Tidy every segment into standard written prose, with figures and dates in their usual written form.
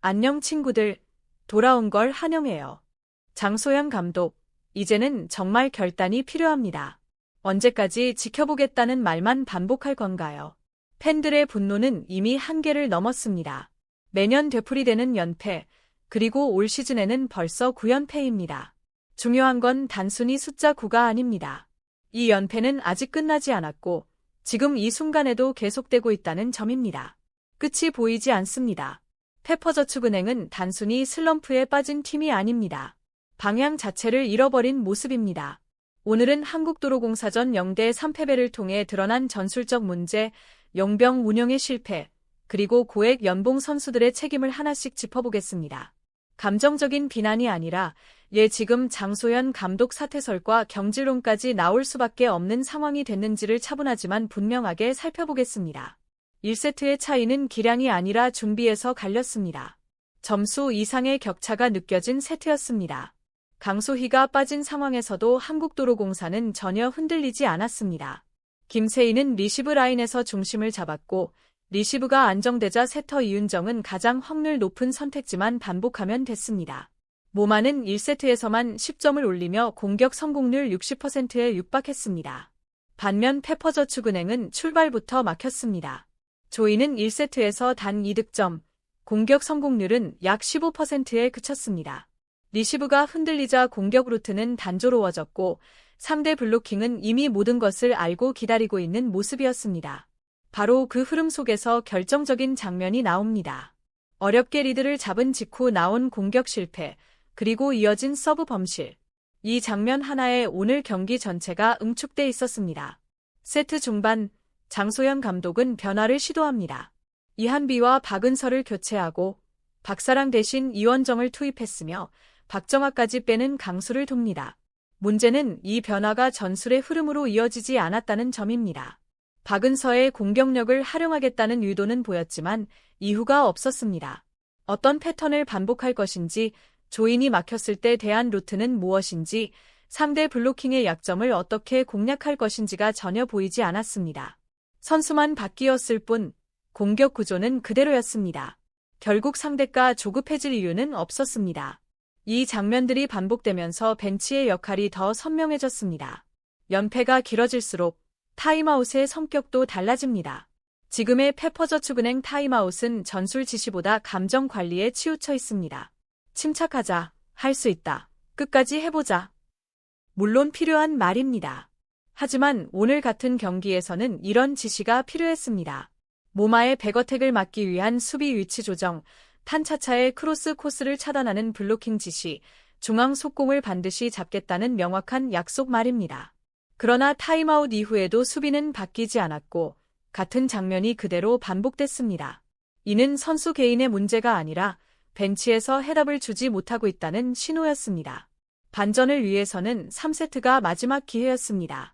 안녕 친구들, 돌아온 걸 환영해요. 장소연 감독, 이제는 정말 결단이 필요합니다. 언제까지 지켜보겠다는 말만 반복할 건가요? 팬들의 분노는 이미 한계를 넘었습니다. 매년 되풀이되는 연패, 그리고 올 시즌에는 벌써 9연패입니다. 중요한 건 단순히 숫자 9가 아닙니다. 이 연패는 아직 끝나지 않았고, 지금 이 순간에도 계속되고 있다는 점입니다. 끝이 보이지 않습니다. 페퍼저축은행은 단순히 슬럼프에 빠진 팀이 아닙니다. 방향 자체를 잃어버린 모습입니다. 오늘은 한국도로공사전 0대3 패배를 통해 드러난 전술적 문제, 용병 운영의 실패, 그리고 고액 연봉 선수들의 책임을 하나씩 짚어보겠습니다. 감정적인 비난이 아니라 지금 장소연 감독 사퇴설과 경질론까지 나올 수밖에 없는 상황이 됐는지를 차분하지만 분명하게 살펴보겠습니다. 1세트의 차이는 기량이 아니라 준비에서 갈렸습니다. 점수 이상의 격차가 느껴진 세트였습니다. 강소희가 빠진 상황에서도 한국도로공사는 전혀 흔들리지 않았습니다. 김세희는 리시브 라인에서 중심을 잡았고 리시브가 안정되자 세터 이윤정은 가장 확률 높은 선택지만 반복하면 됐습니다. 모마는 1세트에서만 10점을 올리며 공격 성공률 60%에 육박했습니다. 반면 페퍼저축은행은 출발부터 막혔습니다. 조이는 1세트에서 단 2득점, 공격 성공률은 약 15%에 그쳤습니다. 리시브가 흔들리자 공격 루트는 단조로워졌고 상대 블로킹은 이미 모든 것을 알고 기다리고 있는 모습이었습니다. 바로 그 흐름 속에서 결정적인 장면이 나옵니다. 어렵게 리드를 잡은 직후 나온 공격 실패, 그리고 이어진 서브 범실. 이 장면 하나에 오늘 경기 전체가 응축돼 있었습니다. 세트 중반, 장소연 감독은 변화를 시도합니다. 이한비와 박은서를 교체하고 박사랑 대신 이원정을 투입했으며 박정아까지 빼는 강수를 둡니다. 문제는 이 변화가 전술의 흐름으로 이어지지 않았다는 점입니다. 박은서의 공격력을 활용하겠다는 의도는 보였지만 이후가 없었습니다. 어떤 패턴을 반복할 것인지, 조인이 막혔을 때 대한 루트는 무엇인지, 상대 블로킹의 약점을 어떻게 공략할 것인지가 전혀 보이지 않았습니다. 선수만 바뀌었을 뿐 공격 구조는 그대로였습니다. 결국 상대가 조급해질 이유는 없었습니다. 이 장면들이 반복되면서 벤치의 역할이 더 선명해졌습니다. 연패가 길어질수록 타임아웃의 성격도 달라집니다. 지금의 페퍼저축은행 타임아웃은 전술 지시보다 감정 관리에 치우쳐 있습니다. 침착하자, 할 수 있다, 끝까지 해보자. 물론 필요한 말입니다. 하지만 오늘 같은 경기에서는 이런 지시가 필요했습니다. 모마의 백어택을 막기 위한 수비 위치 조정, 탄차차의 크로스 코스를 차단하는 블로킹 지시, 중앙 속공을 반드시 잡겠다는 명확한 약속 말입니다. 그러나 타임아웃 이후에도 수비는 바뀌지 않았고 같은 장면이 그대로 반복됐습니다. 이는 선수 개인의 문제가 아니라 벤치에서 해답을 주지 못하고 있다는 신호였습니다. 반전을 위해서는 3세트가 마지막 기회였습니다.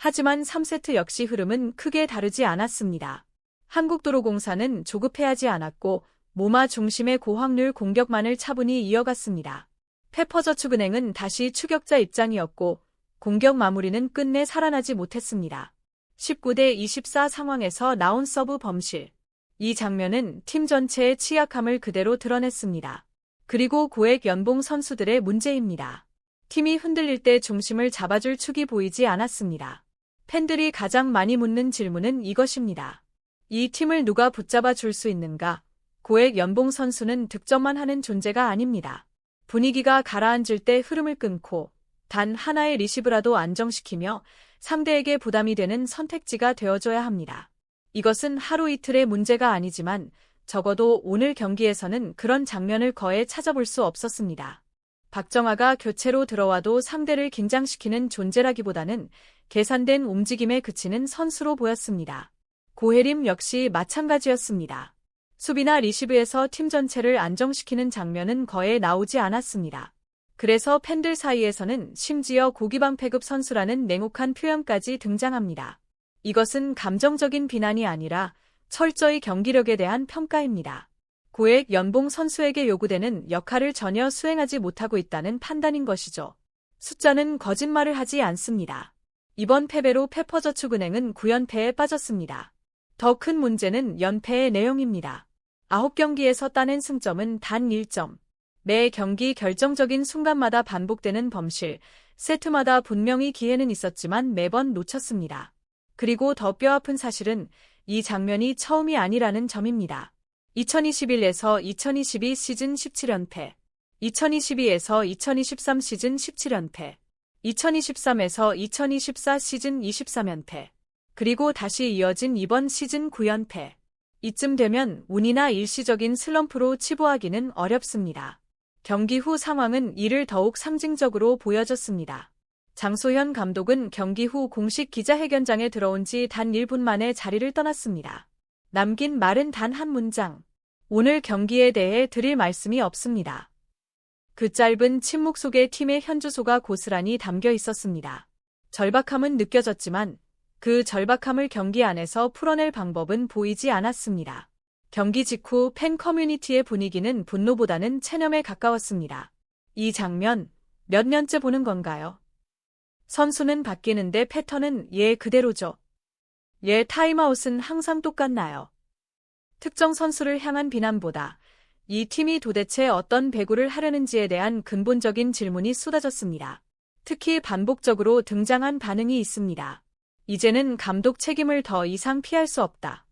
하지만 3세트 역시 흐름은 크게 다르지 않았습니다. 한국도로공사는 조급해하지 않았고 모마 중심의 고확률 공격만을 차분히 이어갔습니다. 페퍼저축은행은 다시 추격자 입장이었고 공격 마무리는 끝내 살아나지 못했습니다. 19대 24 상황에서 나온 서브 범실. 이 장면은 팀 전체의 취약함을 그대로 드러냈습니다. 그리고 고액 연봉 선수들의 문제입니다. 팀이 흔들릴 때 중심을 잡아줄 축이 보이지 않았습니다. 팬들이 가장 많이 묻는 질문은 이것입니다. 이 팀을 누가 붙잡아 줄 수 있는가? 고액 연봉 선수는 득점만 하는 존재가 아닙니다. 분위기가 가라앉을 때 흐름을 끊고 단 하나의 리시브라도 안정시키며 상대에게 부담이 되는 선택지가 되어줘야 합니다. 이것은 하루 이틀의 문제가 아니지만 적어도 오늘 경기에서는 그런 장면을 거의 찾아볼 수 없었습니다. 박정아가 교체로 들어와도 상대를 긴장시키는 존재라기보다는 계산된 움직임에 그치는 선수로 보였습니다. 고혜림 역시 마찬가지였습니다. 수비나 리시브에서 팀 전체를 안정시키는 장면은 거의 나오지 않았습니다. 그래서 팬들 사이에서는 심지어 고기방패급 선수라는 냉혹한 표현까지 등장합니다. 이것은 감정적인 비난이 아니라 철저히 경기력에 대한 평가입니다. 고액 연봉 선수에게 요구되는 역할을 전혀 수행하지 못하고 있다는 판단인 것이죠. 숫자는 거짓말을 하지 않습니다. 이번 패배로 페퍼저축은행은 9연패에 빠졌습니다. 더 큰 문제는 연패의 내용입니다. 9경기에서 따낸 승점은 단 1점. 매 경기 결정적인 순간마다 반복되는 범실, 세트마다 분명히 기회는 있었지만 매번 놓쳤습니다. 그리고 더 뼈아픈 사실은 이 장면이 처음이 아니라는 점입니다. 2021에서 2022 시즌 17연패, 2022에서 2023 시즌 17연패, 2023에서 2024 시즌 23연패, 그리고 다시 이어진 이번 시즌 9연패. 이쯤 되면 운이나 일시적인 슬럼프로 치부하기는 어렵습니다. 경기 후 상황은 이를 더욱 상징적으로 보여졌습니다. 장소현 감독은 경기 후 공식 기자회견장에 들어온 지 단 1분 만에 자리를 떠났습니다. 남긴 말은 단 한 문장. 오늘 경기에 대해 드릴 말씀이 없습니다. 그 짧은 침묵 속에 팀의 현주소가 고스란히 담겨 있었습니다. 절박함은 느껴졌지만 그 절박함을 경기 안에서 풀어낼 방법은 보이지 않았습니다. 경기 직후 팬 커뮤니티의 분위기는 분노보다는 체념에 가까웠습니다. 이 장면, 몇 년째 보는 건가요? 선수는 바뀌는데 패턴은 그대로죠. 타임아웃은 항상 똑같나요? 특정 선수를 향한 비난보다 이 팀이 도대체 어떤 배구를 하려는지에 대한 근본적인 질문이 쏟아졌습니다. 특히 반복적으로 등장한 반응이 있습니다. 이제는 감독 책임을 더 이상 피할 수 없다.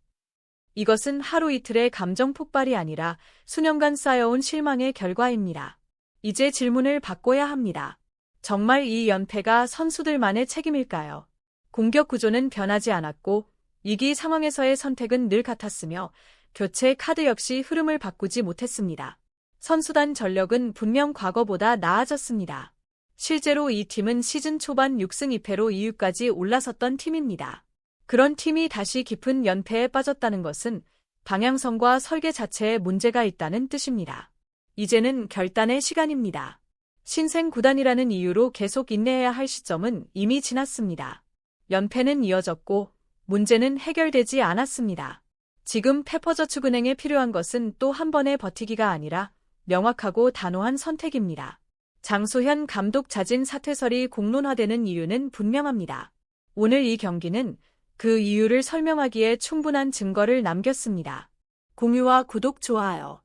이것은 하루 이틀의 감정 폭발이 아니라 수년간 쌓여온 실망의 결과입니다. 이제 질문을 바꿔야 합니다. 정말 이 연패가 선수들만의 책임일까요? 공격 구조는 변하지 않았고 위기 상황에서의 선택은 늘 같았으며 교체 카드 역시 흐름을 바꾸지 못했습니다. 선수단 전력은 분명 과거보다 나아졌습니다. 실제로 이 팀은 시즌 초반 6승 2패로 2위까지 올라섰던 팀입니다. 그런 팀이 다시 깊은 연패에 빠졌다는 것은 방향성과 설계 자체에 문제가 있다는 뜻입니다. 이제는 결단의 시간입니다. 신생 구단이라는 이유로 계속 인내해야 할 시점은 이미 지났습니다. 연패는 이어졌고 문제는 해결되지 않았습니다. 지금 페퍼저축은행에 필요한 것은 또 한 번의 버티기가 아니라 명확하고 단호한 선택입니다. 장소현 감독 자진 사퇴설이 공론화되는 이유는 분명합니다. 오늘 이 경기는 그 이유를 설명하기에 충분한 증거를 남겼습니다. 공유와 구독, 좋아요.